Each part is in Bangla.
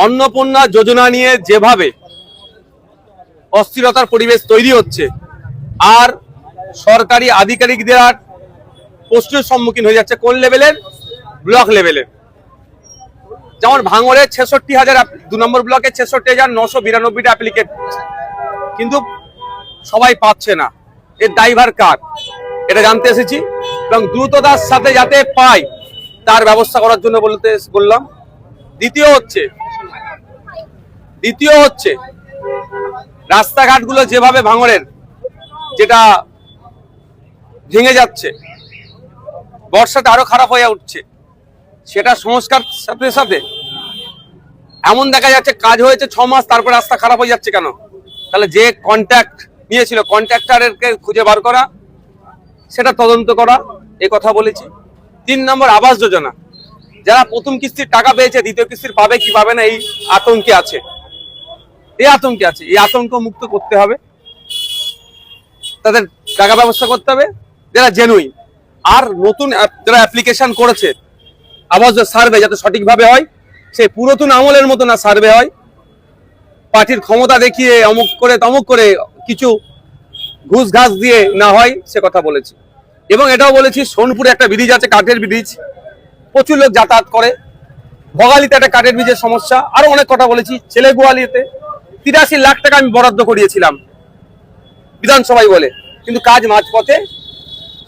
অন্নপূর্ণা যোজনা নিয়ে যেভাবে অস্থিরতার পরিবেশ তৈরি হচ্ছে আর সরকারি আধিকারিকদের প্রশ্নের সম্মুখীন হয়ে যাচ্ছে কোন লেভেলের, ব্লক লেভেলের। যেমন ভাঙড়ে 66,000, 2 নম্বর ব্লকে 66,992টা অ্যাপ্লিকেট, কিন্তু সবাই পাচ্ছে না। এর দায়ভার কার, এটা জানতে এসেছি এবং দ্রুততার সাথে যাতে পাই তার ব্যবস্থা করার জন্য বললাম। দ্বিতীয় হচ্ছে রাস্তাঘাটগুলো যেভাবে ভাঙড়ের যেটা ভেঙে যাচ্ছে, বর্ষাতে আরো খারাপ হয়ে উঠছে, সেটা সংস্কার সাথে সাথে এমন দেখা যাচ্ছে কাজ হয়েছে 6 মাস, তারপর রাস্তা খারাপ হয়ে যাচ্ছে কেন? তাহলে যে কন্ট্রাক্ট নিয়েছিল কন্ট্রাক্টরকে খুঁজে বার করা, সেটা তদন্ত করা, এই কথা বলেছি। 3 নম্বর আবাস যোজনা, যারা প্রথম কিস্তির টাকা পেয়েছে দ্বিতীয় কিস্তির পাবে কি পাবে না এই আতঙ্কে আছে, এই আতঙ্ক মুক্ত করতে হবে, তাদের টাকা ব্যবস্থা করতে হবে যারা জেনুইন। আর নতুন যারা অ্যাপ্লিকেশন করেছে আবাস সার্ভে যাতে সঠিকভাবে হয়, সেই পুরাতন আমলের মতো না সার্ভে হয়, পার্টির ক্ষমতা দেখিয়ে অমুক করে তমুক করে কিছু ঘুষ ঘাস দিয়ে না হয়, সে কথা বলেছি। এবং এটাও বলেছি সোনপুরে একটা ব্রিজ আছে, কাঠের ব্রিজ, প্রচুর লোক যাতায়াত করে। ভোগালীতে একটা কাঠের ব্রিজের সমস্যা, আরো অনেক কথা বলেছি। ছেলেগুয়ালিতে 83 লাখ টাকা আমি বরাদ্দ করিয়েছিলাম বিধানসভায় বলে, কিন্তু কাজ মাঝপথে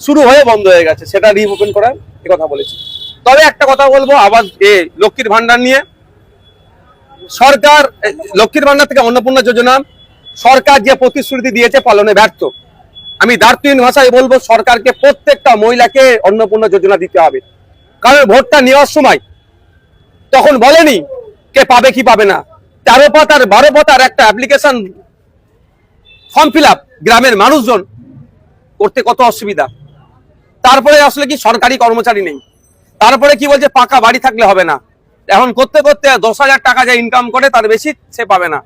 শুরু হয়ে বন্ধ হয়ে গেছে, সেটা রিওপেন করার কথা বলেছি। তবে একটা কথা বলবো আবার লক্ষ্মীর ভান্ডার নিয়ে। সরকার লক্ষ্মীর ভান্ডার থেকে অন্নপূর্ণা যোজনা সরকার যে প্রতিশ্রুতি দিয়েছে পালনে ব্যর্থ। আমি দার্থহীন ভাষায় বলবো সরকারকে প্রত্যেকটা মহিলাকে অন্নপূর্ণা যোজনা দিতে হবে। কারণ ভোটটা নেওয়ার সময় তখন বলেনি কে পাবে কি পাবে না, 13 পাতার 12 পাতার একটা অ্যাপ্লিকেশন ফর্ম ফিল আপ গ্রামের মানুষজন করতে কত অসুবিধা। তারপরে আসলে কি সরকারি কর্মচারী নেই, তারপরে কি বলছে পাকা বাড়ি থাকলে হবে না। এখন করতে করতে 10,000 টাকা যে ইনকাম করে তার বেশি সে পাবে না,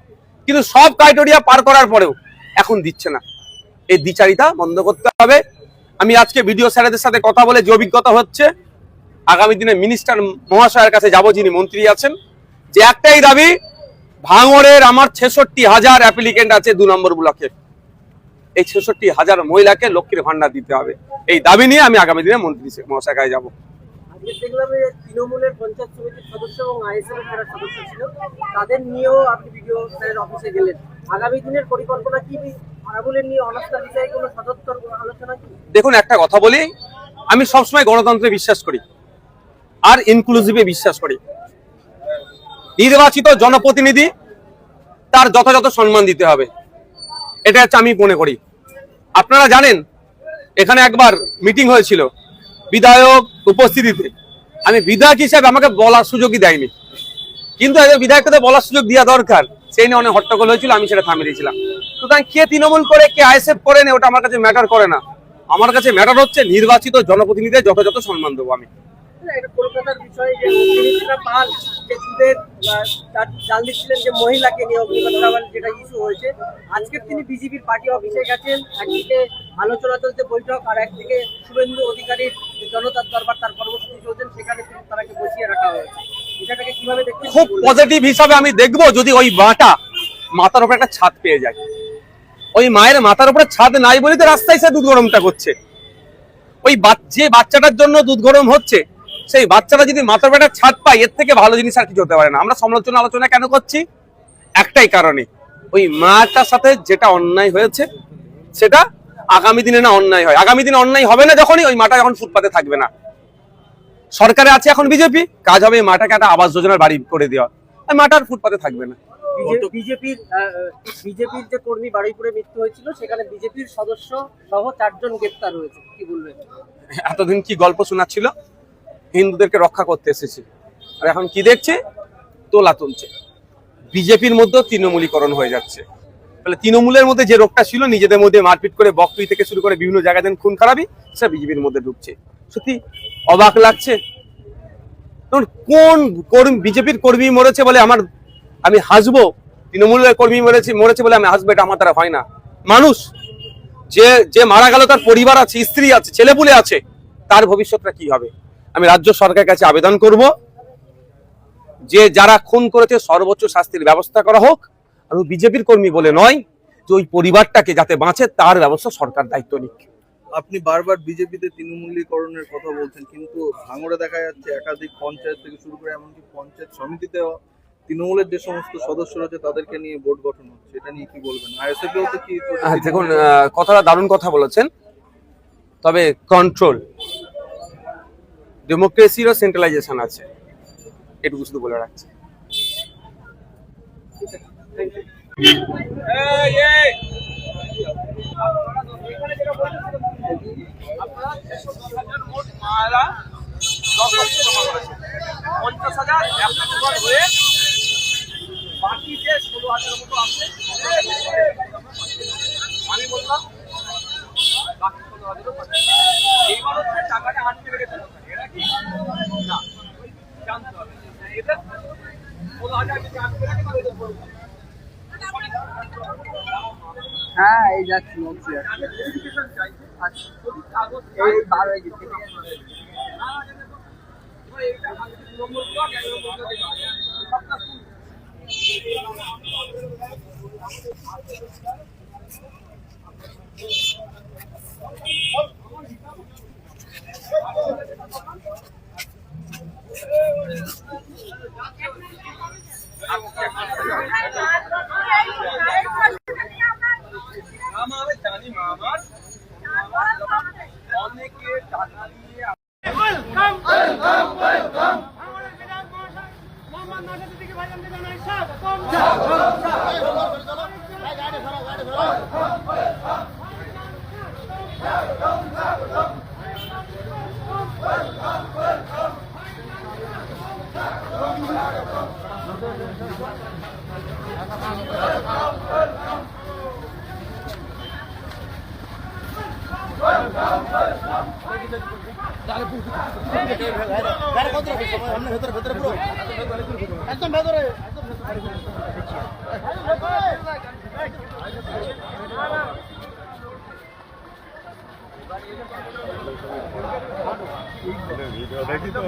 কিন্তু সব ক্রাইটেরিয়া পার করার পরেও এখন দিচ্ছে না। এই দ্বিচারিতা বন্ধ করতে হবে। আমি আজকে ভিডিও স্যারেদের সাথে কথা বলে যে অভিজ্ঞতা হচ্ছে, আগামী দিনে মিনিস্টার মহাশয়ের কাছে যাব, যিনি মন্ত্রী আছেন, যে একটাই দাবি, ভাঙড়ের আমার 66,000 অ্যাপ্লিকেন্ট আছে 2 নম্বর ব্লকে, এই 66,000 মহিলাকে লক্ষ্মীর ভান্ডার দিতে হবে। এই দাবি নিয়ে আমি আগামী দিনে মন্ত্রী মহাশয়ের কাছে যাবো। দেখলাম তৃণমূলের পঞ্চায়েত সমিতির সদস্য এবং আইএসএফ এর যারা সদস্য ছিল তাদের নিয়েও আপনি ভিডিও স্যারের অফিসে গেলেন। আগামী দিনের পরিকল্পনা কি, তৃণমূলের নিয়ে অনাস্থার বিষয়ে কোনো সদর্থক আলোচনা কি? দেখুন, একটা কথা বলি, আমি সবসময় গণতন্ত্রে বিশ্বাস করি আর ইনক্লুসিভে বিশ্বাস করি। নির্বাচিত জনপ্রতিনিধি তার যথাযথ সম্মান দিতে হবে, এটা হচ্ছে আমি মনে করি। আপনারা জানেন এখানে একবার মিটিং হয়েছিল বিধায়ক উপস্থিতিতে, আমি বিধায়ক হিসেবে আমাকে বলার সুযোগই দেয়নি, কিন্তু বিধায়ককে বলার সুযোগ দেওয়া দরকার, সেই নিয়ে অনেক হট্টগোল হয়েছিল, আমি সেটা থামিয়ে দিয়েছিলাম। সুতরাং কে তৃণমূল করে কে আইএসএফ করে না, ওটা আমার কাছে ম্যাটার করে না। আমার কাছে ম্যাটার হচ্ছে নির্বাচিত জনপ্রতিনিধিদের যথাযথ সম্মান দেবো আমি। কলকাতার বিষয়ে যে সুমিত্রা পাল যে দুধের জাল দিচ্ছিলেন যে মহিলাকে নিয়ে অগ্নিকাণ্ড যেটা ইস্যু হয়েছে, আজকে তিনি বিজেপির পার্টি অফিসে গেছেন, একদিকে আলোচনা চলছে বৈঠক, আর একদিকে শুভেন্দু অধিকারীর জনতার দরবার তার কর্মসূচি চলছেন, সেখানে তারাকে বসিয়ে রাখা হয়েছে। বিষয়টাকে কিভাবে দেখছেন? খুব পজিটিভ হিসাবে আমি দেখবো যদি ওই মাটা মাথার উপর একটা ছাদ পেয়ে যায়। ওই মায়ের মাথার উপরে ছাদ নাই বলে তো রাস্তায় সে দুধ গরমটা করছে। ওই যে বাচ্চাটার জন্য দুধ গরম হচ্ছে, সেই বাচ্চাটা যদি মাথার উপরে একটা ছাদ পায়, এর থেকে ভালো জিনিস আর কিছু হতে পারে না। আমরা আলোচনা কেন করছি? একটাই কারণে, ওই মাটার সাথে যেটা অন্যায় হয়েছে সেটা আগামী দিনে না অন্যায় হয়। আগামী দিনে অন্যায় হবে না যখনই ওই মাটা যখন ফুটপাতে থাকবে না। সরকারে আছে এখন বিজেপি, কাজ হবে মাটাকে একটা আবাস যোজনার বাড়ি করে দেওয়া, ওই মাটার ফুটপাতে থাকবে না। বিজেপির যে কর্মী বারুইপুরে মৃত্যু হয়েছিল, সেখানে বিজেপির সদস্য সহ 4 জন গ্রেপ্তার হয়েছে, কি বলবেন? এতদিন কি গল্প শোনাচ্ছিল, হিন্দুদেরকে রক্ষা করতে এসেছি, আর এখন কি দেখছে, তোলা তুলছে। বিজেপির মধ্যে তৃণমূলীকরণ হয়ে যাচ্ছে। তাহলে তৃণমূলের মধ্যে যে রোগটা ছিল, নিজেদের মধ্যে মারপিট করে বকটুই থেকে শুরু করে বিভিন্ন জায়গায় দেন খুন খারাপি, সেটা বিজেপির মধ্যে ঢুকছে। সত্যি অবাক লাগছে। কোন বিজেপির কর্মী মরেছে বলে আমি হাসবো, তৃণমূলের কর্মী মরেছে বলে আমি হাসবো, এটা আমার দ্বারা হয় না। মানুষ যে মারা গেল, তার পরিবার আছে, স্ত্রী আছে, ছেলেপুলে আছে, তার ভবিষ্যৎটা কি হবে? আমি রাজ্য সরকারের কাছে আবেদন করব, যে যারা খুন করেছে সর্বোচ্চ শাস্তির ব্যবস্থা করা হোক, আর বিজেপির কর্মী বলে নয়, যে ওই পরিবারটাকে যাতে বাঁচে তার ব্যবস্থা সরকার দায়িত্ব নিক। আপনি বারবার বিজেপিতে তৃণমূলীকরণের কথা বলছেন, কিন্তু ভাঙড়ে দেখা যাচ্ছে একাধিক পঞ্চায়েত থেকে শুরু করে এমনকি পঞ্চায়েত সমিতিতে তৃণমূলের যে সমস্ত সদস্য রয়েছে তাদেরকে নিয়ে বোর্ড গঠন হচ্ছে, এটা নিয়ে কি বলবেন? আইএসএফেও তো কি দেখুন, কথাটা দারুণ কথা বলেছেন, তবে কন্ট্রোল ডেমোক্রেসিরও সেন্ট্রালাইজেশন আছে, এটুকু শুধু বলে রাখছি। আমি বললাম বাকি 16,000 এইবার হচ্ছে টাকাটা আটকে রেখেছে এরা কি না জানতে হবে এদের 16,000 যদি আটকে রাখে তাহলে এদের বলবো। হ্যাঁ এই যাচ্ছি বলছি এই 12 গেছে এইটা নম্বর ব্লক 1 নম্বর ব্লকে সবটা জানি আমার অনেকে টাকা দিয়ে একদম ভেতরে দেখি তো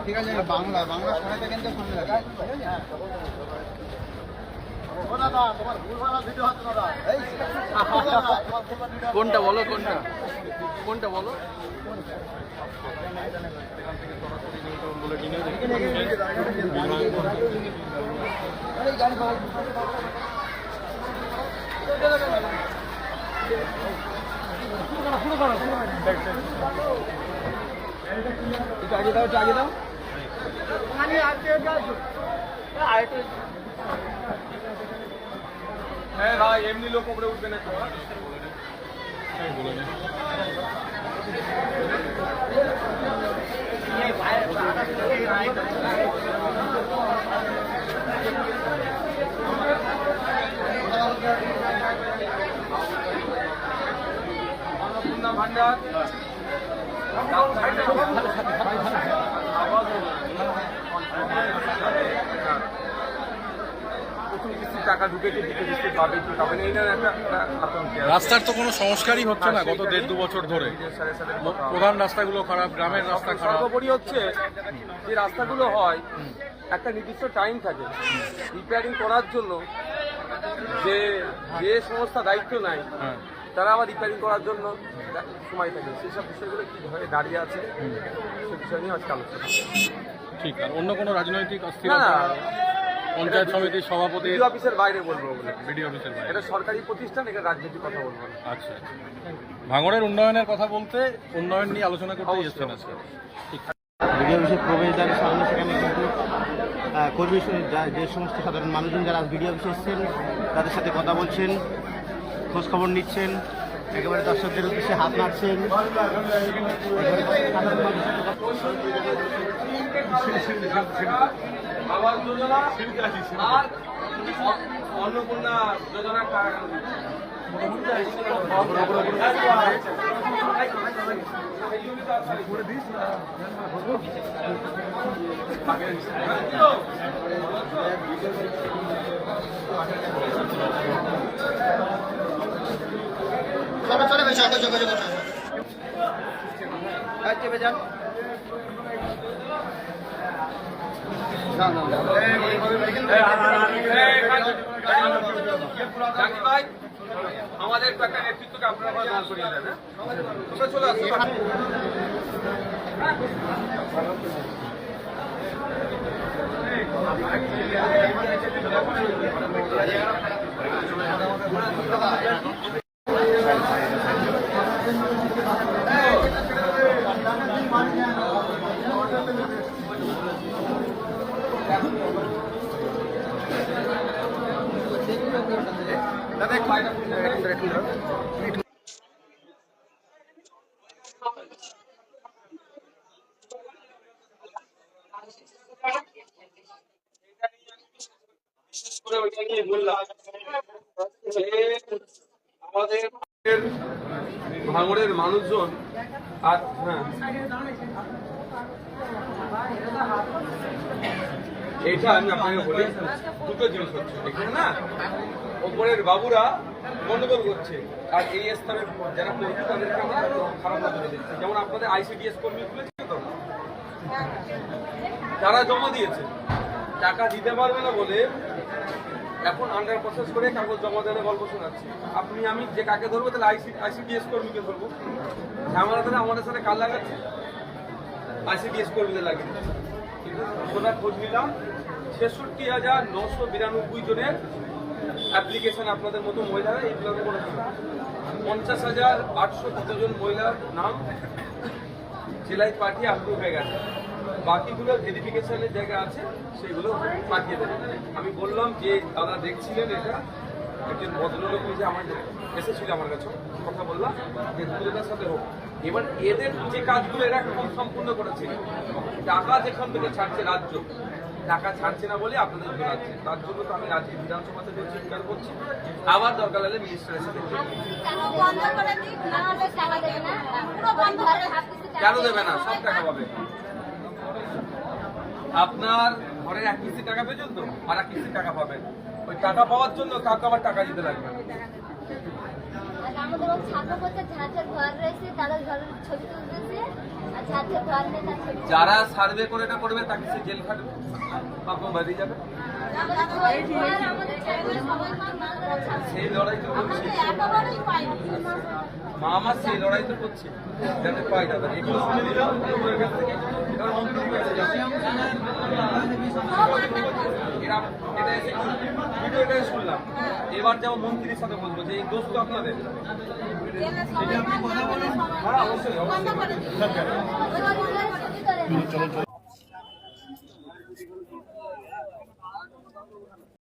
ঠিক আছে, বাংলা বাংলা শোনাতে কিন্তু শুনে লাগে। কোনটা বলো, কোনটা কোনটা বলো? আগে দাও, আগে দাও। হ্যাঁ ভাই, এমনি লোক উপরে উঠবে না তো। ভান্ডার টাকা ঢুকেছে, রাস্তার তো কোনো সংস্কারই হচ্ছে না গত 1.5-2 বছর ধরে। প্রধান রাস্তাগুলো খারাপ, গ্রামের রাস্তা খারাপ। সর্বোপরি হচ্ছে যে রাস্তাগুলো হয় একটা নির্দিষ্ট টাইম থাকে রিপেয়ারিং করার জন্য, যে যে সংস্থা দায়িত্ব নেয় তারা আবার রিপেয়ারিং করার জন্য সময় থাকে। সেই সব বিষয়গুলো কি হয়ে দাঁড়িয়ে আছে সে বিষয় নিয়ে আজকে আলোচনা। ঠিক, আর অন্য কোনো রাজনৈতিক অস্থিরতা? পঞ্চায়েত সমিতির সভাপতি বিডিও অফিসের বাইরে বলবো বলে। বিডিও অফিসের বাইরে? এটা সরকারি প্রতিষ্ঠান, এটা রাজনৈতিক কথা বলবো না। আচ্ছা, ভাঙড়ের উন্নয়নের কথা বলতে, উন্নয়ন নিয়ে আলোচনা করতে এসেছেন আজকে। ভিডিও অফিসের প্রবেশদ্বারের সামনে সেখানে কিন্তু কর্মী যে সমস্ত সাধারণ মানুষজন যারা ভিডিও অফিসে এসেছেন তাদের সাথে কথা বলছেন, খোঁজখবর নিচ্ছেন, একেবারে দর্শকদের উদ্দেশ্যে হাত নাড়ছেন। আবাস যোজনা আর অন্নপূর্ণা যোজনার টাকা আমাদের একটা নেতৃত্বকে আপনারা দাঁড় করিয়ে দেন। তোমরা চলে আসো। আমাদের ভাঙড়ের মানুষজন আর হ্যাঁ এইটা আমি আপনাকে বলি, দুটো জিনিস হচ্ছে এখানে না, ওপরের বাবুরা গন্ডগোল করছে আর এই স্তরের যারা কর্মী তাদেরকে আমরা খারাপ নজরে দিচ্ছি। যেমন আপনাদের ICDS কর্মী তুলেছে তো, তারা জমা দিয়েছে, টাকা দিতে পারবে না বলে এখন আন্ডার প্রসেস করে কাগজ জমা দেওয়ার গল্প শোনাচ্ছি। আপনি আমি যে কাকে ধরবো তাহলে ICDS কর্মীকে ধরবো। ঝামেলা তাহলে আমাদের সাথে কাল লাগাচ্ছে, ICDS কর্মীদের লাগিয়ে দিচ্ছে। কিন্তু ঘটনার খোঁজ নিলাম 66,992 জনের অ্যাপ্লিকেশন আপনাদের মতো মহিলারা এই ব্লকে করেছিল। 50,800 কতজন মহিলার নাম জেলায় পাঠিয়ে আপ্রুভ হয়ে গেছে। বাকিগুলো ভেরিফিকেশনের জায়গা আছে, সেগুলো পাঠিয়ে দেবে। আমি বললাম যে দাদা দেখছিলেন এটা, একজন ভদ্রলোক যে আমাদের এসেছিল আমার কাছে, কথা বললাম যে দ্রুততার সাথে হোক। এবার এদের যে কাজগুলো এরা এখন সম্পূর্ণ করেছে, টাকা যেখান থেকে ছাড়ছে রাজ্য, টাকা ছাড়ছে না বলে আপনাদের জোরাচ্ছে। তার জন্য তো আমি আজকে বিধানসভাতে যে চিৎকার করছি, আবার দরকার হলে মিনিস্টারের সাথে কেন দেবে না, সব টাকা পাবে। আপনার ঘরের এক কিস্তি টাকা পেয়েছেন তো, আর এক কিস্তি টাকা পাবেন। ওই টাকা পাওয়ার জন্য কাউকে আবার টাকা দিতে লাগবে। যারা সার্ভে করে এটা করবে তাকে সে জেল খাটবে, আপনার বাড়ি যাবে। সেই লড়াই তো করছে মা, আমার সেই লড়াই তো করছে যাতে পাই দাদা। এগুলো শুনে নিলাম ওদের কাছ থেকে, এবার মন্ত্রী কাছে যাবে। এটা এসে ভিডিওটা শুনলাম, এবার যেমন মন্ত্রীর সাথে বলবো যে এই দোষ তো আপনাদের। হ্যাঁ অবশ্যই অবশ্যই।